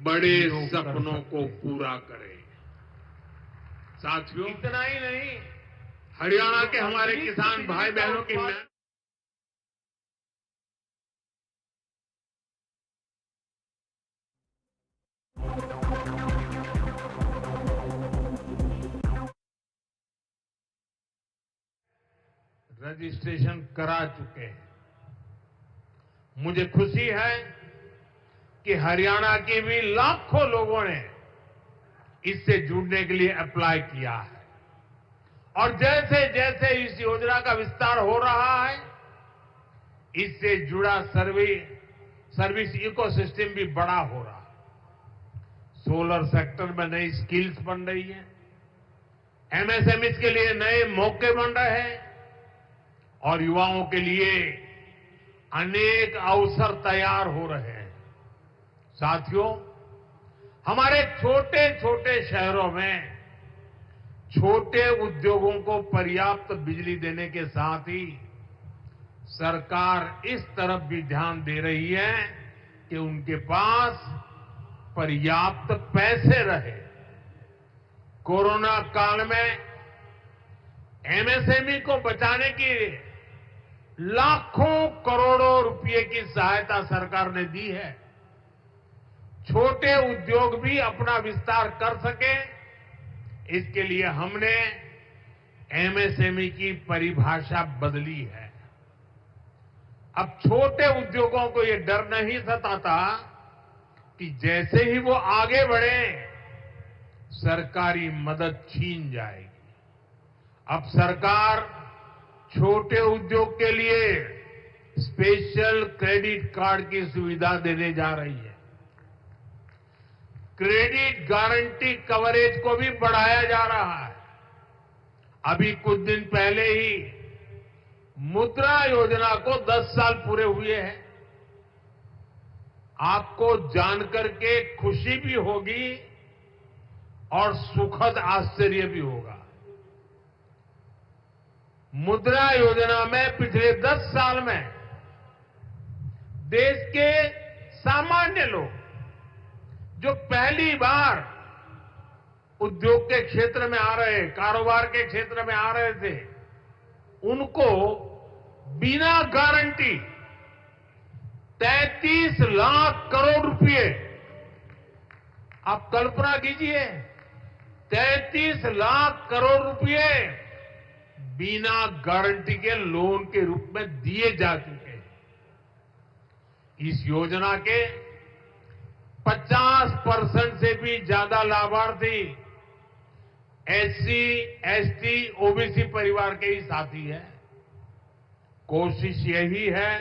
बड़े सपनों को पूरा करें। साथियों, इतना ही नहीं, हरियाणा के हमारे किसान भाई बहनों की रजिस्ट्रेशन करा चुके हैं। मुझे खुशी है कि हरियाणा के भी लाखों लोगों ने इससे जुड़ने के लिए अप्लाई किया है और जैसे जैसे इस योजना का विस्तार हो रहा है, इससे जुड़ा सर्विस इकोसिस्टम भी बड़ा हो रहा है। सोलर सेक्टर में नई स्किल्स बन रही है, एमएसएमई के लिए नए मौके बन रहे हैं और युवाओं के लिए अनेक अवसर तैयार हो रहे हैं। साथियों, हमारे छोटे छोटे शहरों में छोटे उद्योगों को पर्याप्त बिजली देने के साथ ही सरकार इस तरफ भी ध्यान दे रही है कि उनके पास पर्याप्त पैसे रहे। कोरोना काल में एमएसएमई को बचाने की लाखों करोड़ों रुपए की सहायता सरकार ने दी है। छोटे उद्योग भी अपना विस्तार कर सके, इसके लिए हमने एमएसएमई की परिभाषा बदली है। अब छोटे उद्योगों को ये डर नहीं सताता कि जैसे ही वो आगे बढ़े सरकारी मदद छीन जाएगी। अब सरकार छोटे उद्योग के लिए स्पेशल क्रेडिट कार्ड की सुविधा देने जा रही है। क्रेडिट गारंटी कवरेज को भी बढ़ाया जा रहा है। अभी कुछ दिन पहले ही मुद्रा योजना को 10 साल पूरे हुए हैं। आपको जानकर के खुशी भी होगी और सुखद आश्चर्य भी होगा। मुद्रा योजना में पिछले 10 साल में देश के सामान्य लोग जो पहली बार उद्योग के क्षेत्र में आ रहे, कारोबार के क्षेत्र में आ रहे थे, उनको बिना गारंटी 33 लाख करोड़ रुपए, आप कल्पना कीजिए, 33 लाख करोड़ रुपए बिना गारंटी के लोन के रूप में दिए जा चुके हैं। इस योजना के 50% से भी ज्यादा लाभार्थी एससी, एसटी, ओबीसी परिवार के ही साथी हैं। कोशिश यही है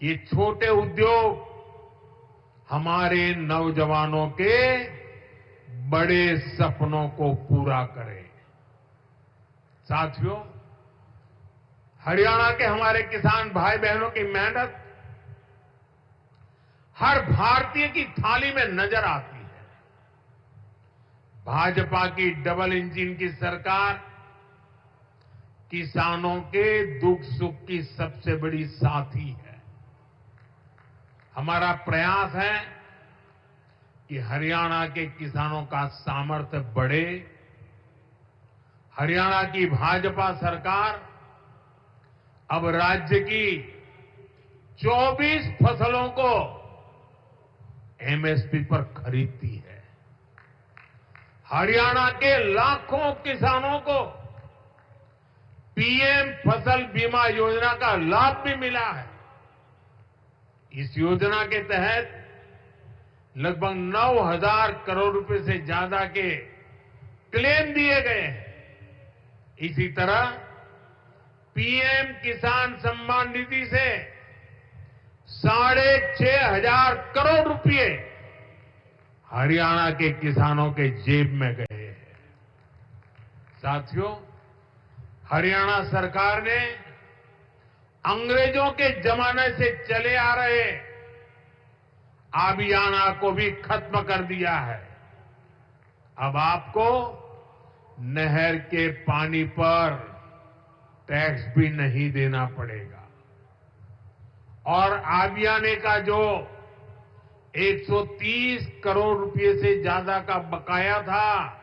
कि छोटे उद्योग हमारे नौजवानों के बड़े सपनों को पूरा करें। साथियों, हरियाणा के हमारे किसान भाई बहनों की मेहनत हर भारतीय की थाली में नजर आती है। भाजपा की डबल इंजन की सरकार किसानों के दुख सुख की सबसे बड़ी साथी है। हमारा प्रयास है कि हरियाणा के किसानों का सामर्थ्य बढ़े। हरियाणा की भाजपा सरकार अब राज्य की 24 फसलों को एमएसपी पर खरीदती है। हरियाणा के लाखों किसानों को पीएम फसल बीमा योजना का लाभ भी मिला है। इस योजना के तहत लगभग 9,000 करोड़ रुपए से ज्यादा के क्लेम दिए गए हैं। इसी तरह पीएम किसान सम्मान निधि से 6,500 करोड़ रुपए हरियाणा के किसानों के जेब में गए हैं। साथियों, हरियाणा सरकार ने अंग्रेजों के जमाने से चले आ रहे अभियाना को भी खत्म कर दिया है। अब आपको नहर के पानी पर टैक्स भी नहीं देना पड़ेगा और आबियाने का जो 130 करोड़ रुपए से ज्यादा का बकाया था,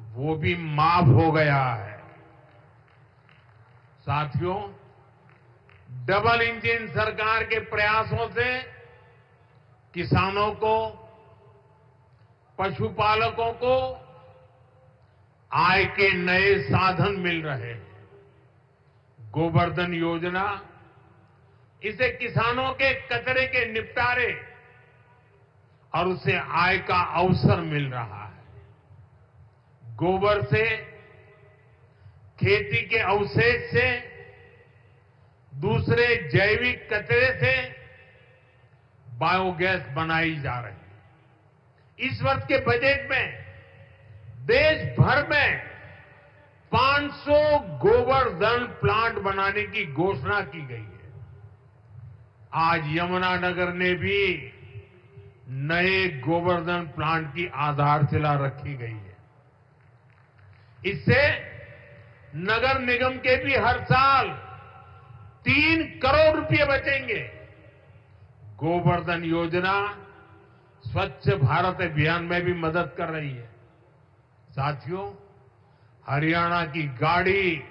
वो भी माफ हो गया है। साथियों, डबल इंजन सरकार के प्रयासों से किसानों को, पशुपालकों को आय के नए साधन मिल रहे हैं। गोवर्धन योजना, इसे किसानों के कचरे के निपटारे और उसे आय का अवसर मिल रहा है। गोबर से, खेती के अवशेष से, दूसरे जैविक कचरे से बायोगैस बनाई जा रही है। इस वर्ष के बजट में देश भर में 500 गोवर्धन प्लांट बनाने की घोषणा की गई है। आज यमुनानगर ने भी नए गोवर्धन प्लांट की आधारशिला रखी गई है। इससे नगर निगम के भी हर साल 3 करोड़ रुपए बचेंगे। गोवर्धन योजना स्वच्छ भारत अभियान में भी मदद कर रही है। साथियों, हरियाणा की गाड़ी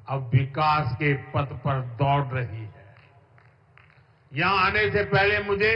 अब विकास के पथ पर दौड़ रही है। यहां आने से पहले मुझे